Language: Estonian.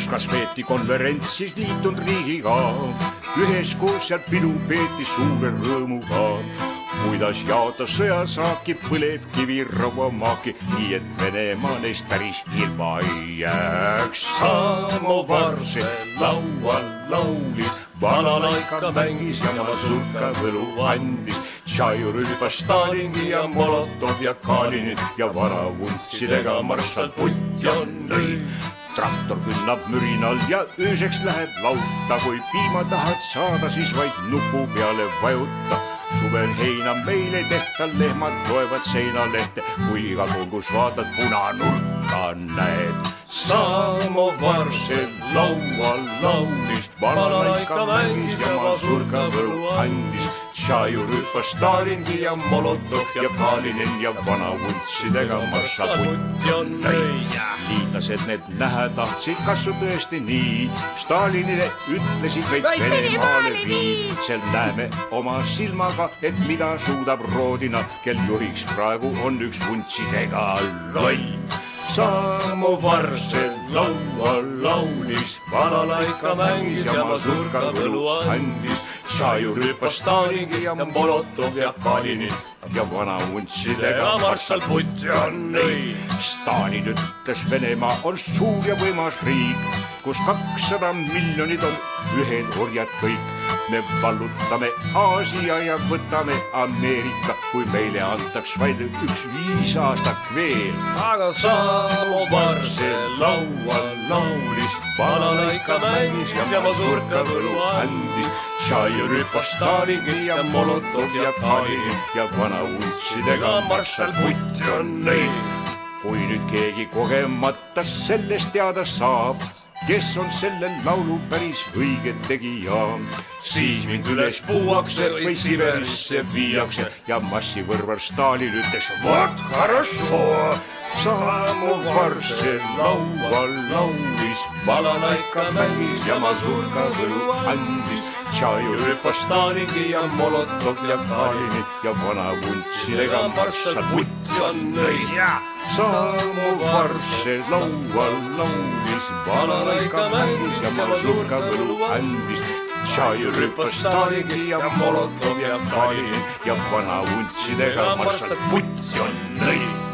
Moskvas veeti konverentsis liitunud riigiga, üheskoos seal pidu peeti suure rõõmuga. Kuidas jaota sõjasaaki, põlevkivi rauamaaki, nii et Venemaa neist päris ilma ei jääks. Samovar see laual laulis, balalaika mängis ja mazurka võlu andis. Tšaju rüübas Stalingi ja Molotov ja Kalinid ja vanavuntsidega marssal Putjon lõi. Traktor künnab mürinal ja ööseks läheb lauta, kui piima tahad saada, siis vaid nupu peale vajuta. Suvel heina meil ei tehta, lehmad loevad seinalehte, kui iga pool, kus vaatad punanurka näed. Samovar see laual laulis, balalaika mängis ja mazurka võlu andis. Tšaju rüüpas Stalingi ja Molotov ja Kalinin ja vanavuntsidega marssal Putjon lõi. Liitlased need näha tahtsid, kas su tõesti nii? Stalinile ütlesid meid Venemaale vii. Seal näeme oma silmaga, et mida suudab Rodina, kel juhiks praegu on üks vuntsidega loll. Samovar see laual laulis, balalaika mängis ja mazurka võlu andis. Tšaju rüüpas Stalingi ja Molotov ja Kalinin ja vanavuntsidega marssal Putjon lõi. Stalin ütles, Venemaa on suur ja võimas riik, kus 200 miljonit on ühed orjad kõik. Me vallutame Aasia ja võtame Ameerika, kui meile antaks vaid 1-5 aastak veel. Aga Samovar see laual laulis, balalaika mängis ja mazurka võlu andis. Tšaju rüüpas Stalingi ja Molotov ja Kalinin ja vanavuntsidega marssal Putjon lõi. Kui nüüd keegi kogemata sellest teada saab, kes on selle laulu päris õige tegija, siis mind üles puuakse või Siberisse viiakse ja massivõrvar Stalin ütles, vot хорошо. Samovar see laual laulis, balalaika mängis ja mazurka võlu andis. Tšaju rüüpas Stalingi ja Molotov ja Kalinin ja vanavuntsidega marssal Putjon lõi. Samovar see laual laulis, balalaika mängis ja mazurka võlu andis. Tšaju rüüpas Stalingi ja Molotov ja Kalinin ja vanavuntsidega marssal Putjon lõi.